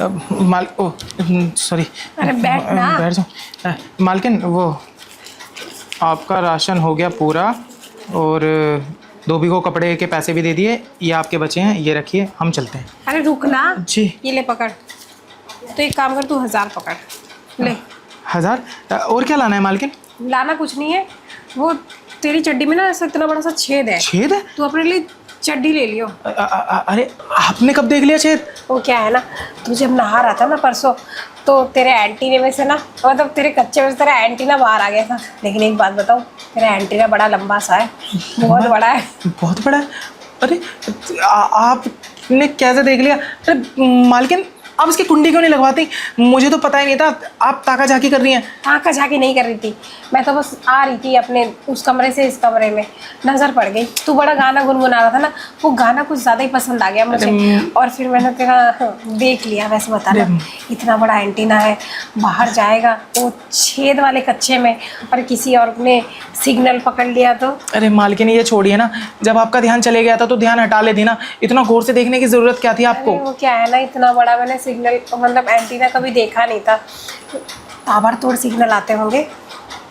माल ओ sorry. अरे बैठ ना। बैठ जाओ। मालकिन वो आपका राशन हो गया पूरा और धोबी को कपड़े के पैसे भी दे दिए, ये आपके बचे हैं, ये रखिए, हम चलते हैं। अरे रुक ना। जी। ये ले पकड़। तो एक काम कर, तू 1000 पकड़ ले। 1000? और क्या लाना है मालकिन? लाना कुछ नहीं है, वो तेरी चड्डी में ना ऐसा इतना बड़ा सा छेद है। छेद है? तू अपने लिए चड्डी ले लियो। अरे आपने कब देख लिया छेद? वो क्या है ना, तू जब नहा रहा था ना परसों, तो तेरे एंटीने में से ना, मतलब तेरे कच्चे में से तेरा एंटीना बाहर आ गया था। लेकिन एक बात बताऊँ, तेरा एंटीना बड़ा लंबा सा है, बहुत बड़ा है। बहुत बड़ा है? अरे आपने कैसे देख लिया? अरे मालकिन आप इसकी कुंडी क्यों नहीं लगवाती? मुझे तो पता ही नहीं था आप ताका झाकी कर रही हैं। ताका झाकी नहीं कर रही थी, मैं तो बस आ रही थी अपने उस कमरे से इस कमरे में, नज़र पड़ गई। तू बड़ा गाना गुनगुना रहा था ना, वो गाना कुछ ज़्यादा ही पसंद आ गया मुझे, और फिर मैंने तेरा देख लिया। वैसे बता ना, इतना बड़ा एंटीना है, बाहर जाएगा वो छेद वाले कच्चे में, और किसी और ने सिग्नल पकड़ लिया तो? अरे मालकिन ये छोड़िए ना, जब आपका ध्यान चले गया था तो ध्यान हटा लेती ना, इतना गौर से देखने की ज़रूरत क्या थी आपको? वो क्या है ना, इतना बड़ा मैंने सिग्नल मतलब एंटीना कभी देखा नहीं था, ताबड़तोड़ सिग्नल आते होंगे।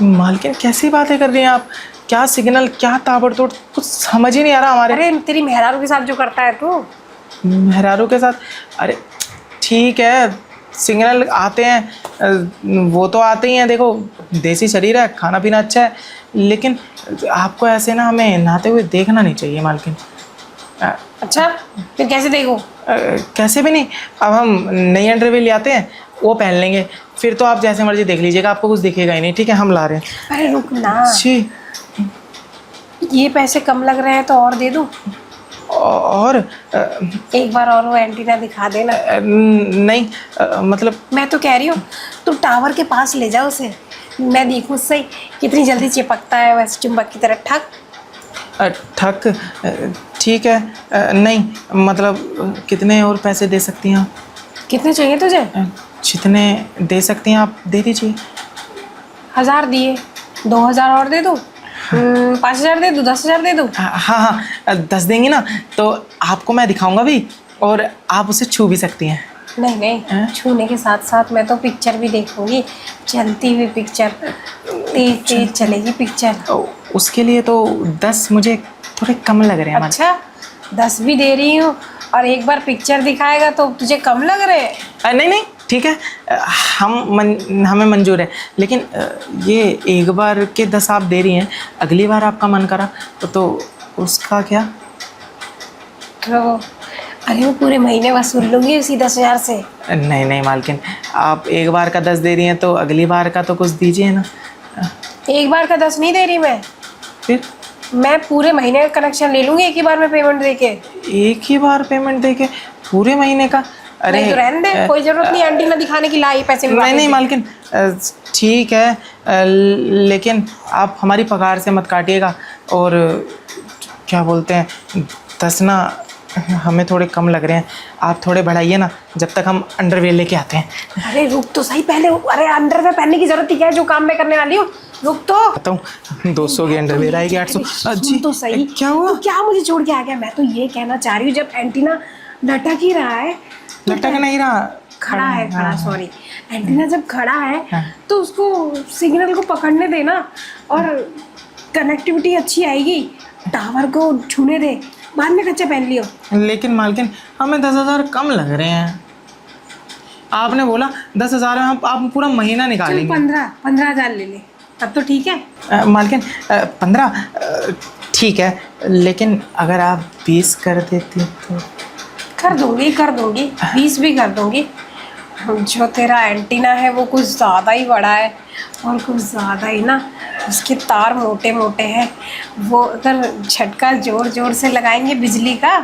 मालकिन कैसी बातें कर रही हैं आप? क्या सिग्नल, क्या ताबड़तोड़, कुछ समझ ही नहीं आ रहा हमारे। अरे तेरी मेहरारू के साथ जो करता है तू। मेहरारू के साथ? अरे ठीक है, सिग्नल आते हैं, वो तो आते ही हैं, देखो देसी शरीर है, खाना पीना अच्छा है, लेकिन आपको ऐसे ना हमें नहाते हुए देखना नहीं चाहिए मालकिन। अच्छा फिर कैसे देखो? कैसे भी नहीं, अब हम नई अंडरवेयर ले आते हैं, वो पहन लेंगे, फिर तो आप जैसे मर्जी देख लीजिएगा, आपको कुछ दिखेगा ही नहीं। ठीक है, हम ला रहे हैं। अरे रुक ना, जी। ये पैसे कम लग रहे हैं तो और दे दूं? और एक बार और वो एंटीना दिखा देना। नहीं मतलब मैं तो कह रही हूँ तू टावर के पास ले जा उसे, मैं देखूँ सही कितनी जल्दी चिपकता है, वैसे चुंबक की तरह ठक ठक। ठीक है, नहीं मतलब कितने और पैसे दे सकती हैं आप? कितने चाहिए तुझे? जितने दे सकती हैं आप दे दीजिए। 1000 दिए, 2000 और दे दूँ? 5000 दे दूँ? 10000 दे दूँ? हाँ हाँ 10 देंगी ना तो आपको मैं दिखाऊंगा भी, और आप उसे छू भी सकती हैं। नहीं नहीं, छूने के साथ साथ मैं तो पिक्चर भी देखूंगी, चलती हुई पिक्चर, तेज तेज चलेगी पिक्चर। उसके लिए तो 10 मुझे थोड़े कम लग रहे हैं। अच्छा 10 भी दे रही हूँ और एक बार पिक्चर दिखाएगा तो तुझे कम लग रहे हैं? नहीं नहीं ठीक है, हमें मंजूर है, लेकिन ये एक बार के 10 आप दे रही हैं, अगली बार आपका मन करा तो उसका क्या? तो अरे वो पूरे महीने वसूल लूँगी उसी 10,000 से। नहीं नहीं मालकिन, आप एक बार का 10 दे रही हैं तो अगली बार का तो कुछ दीजिए ना। एक बार का 10 नहीं दे रही मैं, फिर? मैं पूरे महीने का कनेक्शन ले लूँगी एक ही बार में पेमेंट देके। एक ही बार पेमेंट देके पूरे महीने का? अरे नहीं तो रहने दे, कोई ज़रूरत नहीं एंटीना दिखाने की, लाई पैसे भी नहीं नहीं मालकिन, ठीक है, लेकिन आप हमारी पगार से मत काटिएगा, और क्या बोलते हैं 10 ना हमें थोड़े कम लग रहे हैं, आप थोड़े बढ़ाइए ना जब तक हम अंडरवेयर लेके आते हैं। अरे रुक तो सही पहले, अरे अंडरवेयर पहनने की जरूरत ही क्या है, जो काम मैं करने वाली हूँ, रुक तो। बताऊँ 200 की अंडरवेयर आएगी 800। जी तो सही, क्या हुआ? तो क्या मुझे छोड़ के आ गया? मैं तो ये कहना चाह रही हूँ, जब एंटीना लटक ही रहा है, लटक नहीं रहा, खड़ा है, खड़ा सॉरी, एंटीना जब खड़ा है हाँ। तो उसको सिग्नल को पकड़ने देना, और कनेक्टिविटी अच्छी आएगी, टावर को छूने दे, बाद में कच्चा पहन लियो। लेकिन मालकिन हमें 10,000 कम लग रहे हैं, आपने बोला 10,000 में आप पूरा महीना निकालेंगे। 15,000 ले ले, तब तो ठीक है। मालकिन 15 ठीक है, लेकिन अगर आप 20 कर देती तो? कर दूंगी 20 भी कर दूंगी। जो तेरा एंटीना है वो कुछ ज़्यादा ही बड़ा है, और कुछ ज़्यादा ही ना उसके तार मोटे मोटे हैं, वो अगर झटका जोर जोर से लगाएंगे बिजली का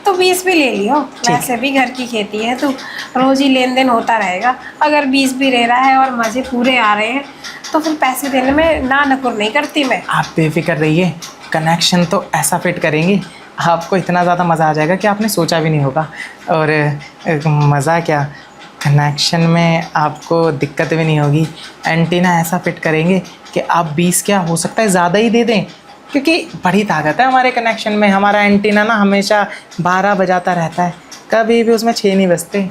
तो 20 भी ले लियो। वैसे भी घर की खेती है तो रोज़ ही लेन देन होता रहेगा, अगर 20 भी ले रहा है और मज़े पूरे आ रहे हैं तो फिर पैसे देने में ना नकुर नहीं करती मैं। आप बेफिक्र रहिए, कनेक्शन तो ऐसा फिट करेंगे आपको इतना ज़्यादा मज़ा आ जाएगा कि आपने सोचा भी नहीं होगा। और मज़ा क्या, कनेक्शन में आपको दिक्कत भी नहीं होगी, एंटीना ऐसा फिट करेंगे कि आप 20 क्या हो सकता है ज़्यादा ही दे दें, क्योंकि बड़ी ताकत है हमारे कनेक्शन में। हमारा एंटीना ना हमेशा 12 बजाता रहता है, कभी भी उसमें 6 नहीं बजते।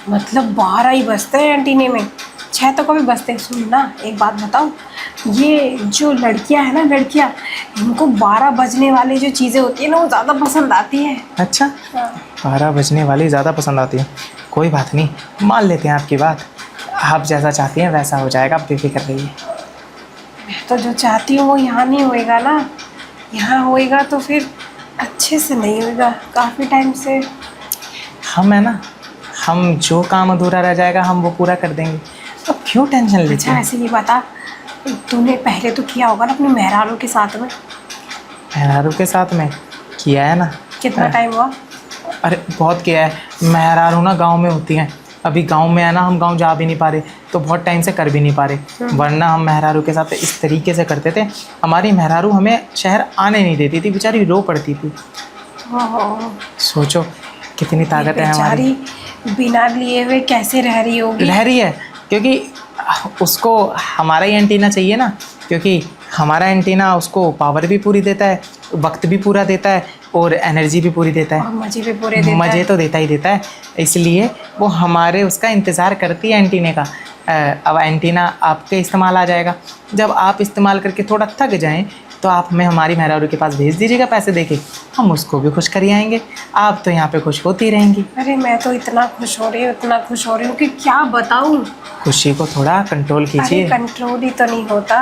मतलब 12 ही बजते हैं एंटीने में, 6 तो कभी बजते हैं। सुन ना, एक बात बताऊँ, ये जो लड़कियां हैं ना, लड़कियां, इनको 12 बजने वाली जो चीज़ें होती है ना, वो ज़्यादा पसंद आती है। अच्छा, हाँ। 12 बजने वाली ज़्यादा पसंद आती है। कोई बात नहीं, मान लेते हैं आपकी बात। आप जैसा चाहती हैं वैसा हो जाएगा, आप बेफिक्र रहिए। मैं तो जो चाहती हूँ वो यहाँ नहीं होएगा ना, यहाँ होएगा तो फिर अच्छे से नहीं होएगा, काफ़ी टाइम से। हम है ना, हम जो काम अधूरा रह जाएगा हम वो पूरा कर देंगे। अब क्यों टेंशन लेती अच्छा हैं? ऐसे ये बता, तूने पहले तो किया होगा ना अपनी मेहरारू के साथ में? मेहरारू के साथ में किया है ना। कितना टाइम हुआ? अरे बहुत किया है। मेहरारू ना गांव में होती हैं, अभी गांव में है ना, हम गांव जा भी नहीं पा रहे, तो बहुत टाइम से कर भी नहीं पा रहे। वरना हम मेहरारू के साथ इस तरीके से करते थे। हमारी मेहरारू हमें शहर आने नहीं देती थी, बेचारी रो पड़ती थी। ओहो, सोचो कितनी ताकत है हमारी। बेचारी बिना लिए हुए कैसे रह रही होगी? रह रही है क्योंकि उसको हमारा ही एंटीना चाहिए ना, क्योंकि हमारा एंटीना उसको पावर भी पूरी देता है, वक्त भी पूरा देता है और एनर्जी भी पूरी देता और है। मजे भी पूरे देता मज़े है। तो देता ही देता है, इसलिए वो हमारे उसका इंतज़ार करती है एंटीने का। अब एंटीना आपके इस्तेमाल आ जाएगा। जब आप इस्तेमाल करके थोड़ा थक जाएं तो आप हमें हमारी मेहरारू के पास भेज दीजिएगा पैसे देके, हम उसको भी खुश कर आएंगे। आप तो यहाँ पे खुश होती रहेंगी। अरे मैं तो इतना खुश हो रही हूँ, इतना खुश हो रही हूँ कि क्या बताऊँ। खुशी को थोड़ा कंट्रोल अरे कीजिए। कंट्रोल ही तो नहीं होता,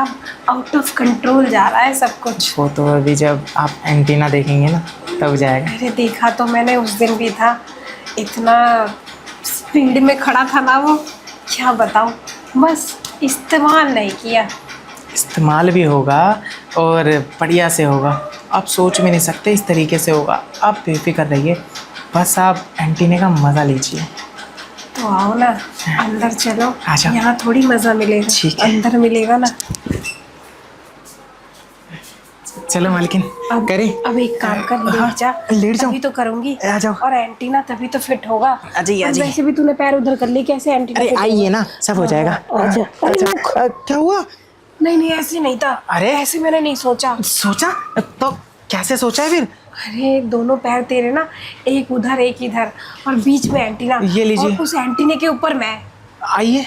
आउट ऑफ कंट्रोल जा रहा है सब कुछ। वो तो अभी जब आप एंटीना देखेंगे ना तब जाएगा। अरे देखा तो मैंने उस दिन भी था, इतना स्पीड में खड़ा था ना वो, क्या बताऊँ, बस इस्तेमाल नहीं किया। इस्तेमाल भी होगा और बढ़िया से होगा, आप सोच भी नहीं सकते इस तरीके से होगा। आप बेफिक्र रहिए, बस आप एंटीने का मज़ा लीजिए। तो आओ ना, अंदर चलो। आ जाओ। यहाँ थोड़ी मज़ा मिलेगा, ठीक है। अंदर मिलेगा ना। चलो मालकिन अब करें। अब एक काम कर, हाँ, लेट जा। लेट जाओ। तभी तो करूंगी। आ जाओ। और एंटीना तभी तो फिट होगा। आ जाइए, आ अब जाइए। वैसे भी तूने पैर उधर कर लिए, कैसे एंटीना अरे fit आइए होगा? ना, सब हो जाएगा। अच्छा, अरे अच्छा, क्या हुआ? नहीं नहीं, ऐसे नहीं था। अरे! ऐसे मैंने नहीं सोचा। सोचा तो कैसे सोचा है फिर? अरे दोनों पैर तेरे ना, एक उधर एक इधर, और बीच में एंटीना। ये लीजिए। और उस एंटीने के ऊपर मैं आइए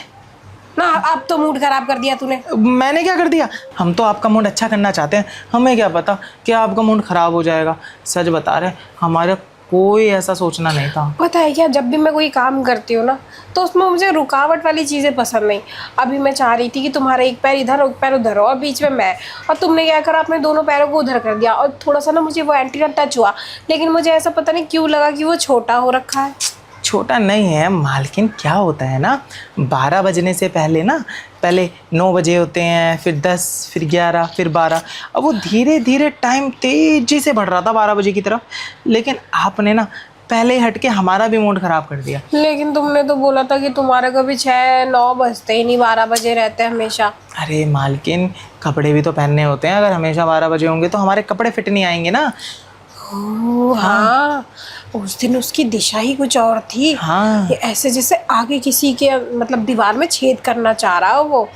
ना। अब तो मूड खराब कर दिया तूने। मैंने क्या कर दिया? हम तो आपका मूड अच्छा करना चाहते हैं, हमें क्या पता कि आपका मूड ख़राब हो जाएगा। सच बता रहे, हमारा कोई ऐसा सोचना नहीं था। पता है क्या, जब भी मैं कोई काम करती हूँ ना, तो उसमें मुझे रुकावट वाली चीज़ें पसंद नहीं। अभी मैं चाह रही थी कि तुम्हारा एक पैर इधर एक पैर उधर हो और बीच में मैं, और तुमने क्या करा, अपने दोनों पैरों को उधर कर दिया। और थोड़ा सा ना मुझे वो एंटीना टच हुआ, लेकिन मुझे ऐसा पता नहीं क्यों लगा कि वो छोटा हो रखा है। छोटा नहीं है मालकिन, क्या होता है ना, 12 बजने से पहले ना, पहले 9 बजे होते हैं, फिर 10, फिर 11, फिर 12। अब वो धीरे धीरे टाइम तेज़ी से बढ़ रहा था 12 बजे की तरफ, लेकिन आपने ना पहले ही हट के हमारा भी मूड ख़राब कर दिया। लेकिन तुमने तो बोला था कि तुम्हारे कभी 6-9 बजते ही नहीं, 12 बजे रहते हैं हमेशा। अरे मालकिन, कपड़े भी तो पहनने होते हैं, अगर हमेशा 12 बजे होंगे तो हमारे कपड़े फिट नहीं आएंगे ना। ओह हाँ, उस दिन उसकी दिशा ही कुछ और थी। हाँ। ये ऐसे जैसे आगे किसी के मतलब दीवार में छेद करना चाह रहा हो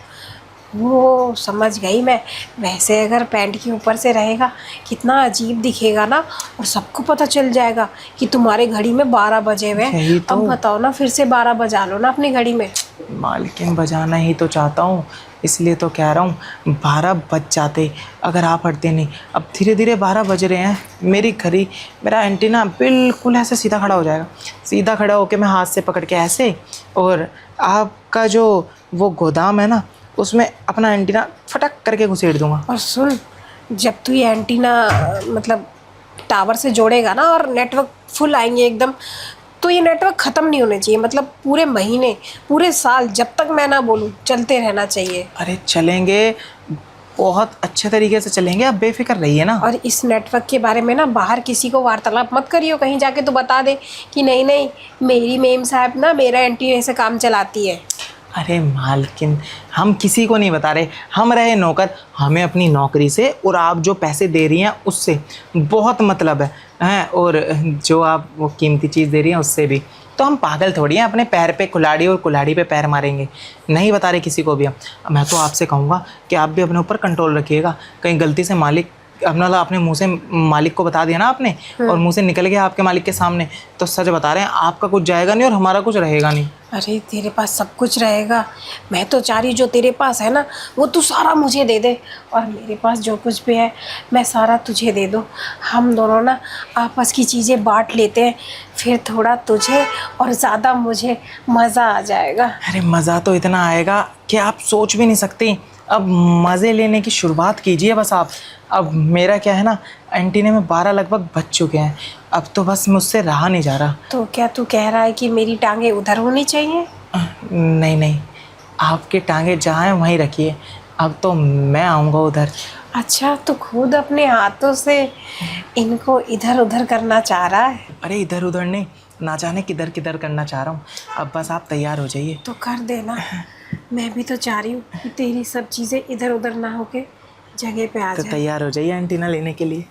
वो समझ गई मैं। वैसे अगर पैंट के ऊपर से रहेगा कितना अजीब दिखेगा ना, और सबको पता चल जाएगा कि तुम्हारे घड़ी में 12 बजे हुए यही हैं। तो। अब बताओ ना, फिर से 12 बजा लो ना अपनी घड़ी में। मालकिन बजाना ही तो चाहता हूँ, इसलिए तो कह रहा हूँ 12 बज जाते अगर आप हटते नहीं। अब धीरे धीरे 12 बज रहे हैं, मेरी घड़ी, मेरा एंटीना बिल्कुल ऐसे सीधा खड़ा हो जाएगा। सीधा खड़ा होकर मैं हाथ से पकड़ के ऐसे, और आपका जो वो गोदाम है ना, उसमें अपना एंटीना फटक करके घुसेड़ दूंगा। और सुन, जब तू ये एंटीना मतलब टावर से जोड़ेगा ना और नेटवर्क फुल आएंगे एकदम, तो ये नेटवर्क ख़त्म नहीं होने चाहिए। मतलब पूरे महीने, पूरे साल, जब तक मैं ना बोलूँ चलते रहना चाहिए। अरे चलेंगे, बहुत अच्छे तरीके से चलेंगे, आप बेफिक्र रहिए ना। और इस नेटवर्क के बारे में ना बाहर किसी को वार्तालाप मत करियो, कहीं जाके तो बता दे कि नहीं नहीं, मेरी मेम साहब ना मेरा एंटीना से काम चलाती है। अरे मालकिन, हम किसी को नहीं बता रहे, हम रहे नौकर, हमें अपनी नौकरी से और आप जो पैसे दे रही हैं उससे बहुत मतलब है, हैं, और जो आप वो कीमती चीज़ दे रही हैं उससे भी। तो हम पागल थोड़ी हैं अपने पैर पे कुल्हाड़ी और कुल्हाड़ी पे पैर मारेंगे, नहीं बता रहे किसी को भी हम। मैं तो आपसे कहूँगा कि आप भी अपने ऊपर कंट्रोल रखिएगा, कहीं गलती से मालिक अपना अपने मुंह से मालिक को बता दिया ना आपने, और मुंह से निकल गया आपके मालिक के सामने, तो सच बता रहे हैं आपका कुछ जाएगा नहीं और हमारा कुछ रहेगा नहीं। अरे तेरे पास सब कुछ रहेगा। मैं तो चाह रही जो तेरे पास है ना वो तू सारा मुझे दे दे, और मेरे पास जो कुछ भी है मैं सारा तुझे दे दूँ। हम दोनों ना आपस की चीज़ें बांट लेते हैं, फिर थोड़ा तुझे और ज़्यादा मुझे मज़ा आ जाएगा। अरे मज़ा तो इतना आएगा कि आप सोच भी नहीं सकती। अब मज़े लेने की शुरुआत कीजिए बस आप। अब मेरा क्या है ना, एंटीने में 12 लगभग बज चुके हैं, अब तो बस मुझसे रहा नहीं जा रहा। तो क्या तू कह रहा है कि मेरी टांगें उधर होनी चाहिए? नहीं नहीं, आपके टांगे जहाँ हैं वहीं रखिए, अब तो मैं आऊँगा उधर। अच्छा, तो खुद अपने हाथों से इनको इधर उधर करना चाह रहा है? अरे इधर उधर नहीं, ना जाने किधर किधर करना चाह रहा हूँ। अब बस आप तैयार हो जाइए। तो कर देना। मैं भी तो चाह रही हूँ कि तेरी सब चीज़ें इधर उधर ना होके जगह पे आ तो जाए। तैयार हो जाइए एंटीना लेने के लिए।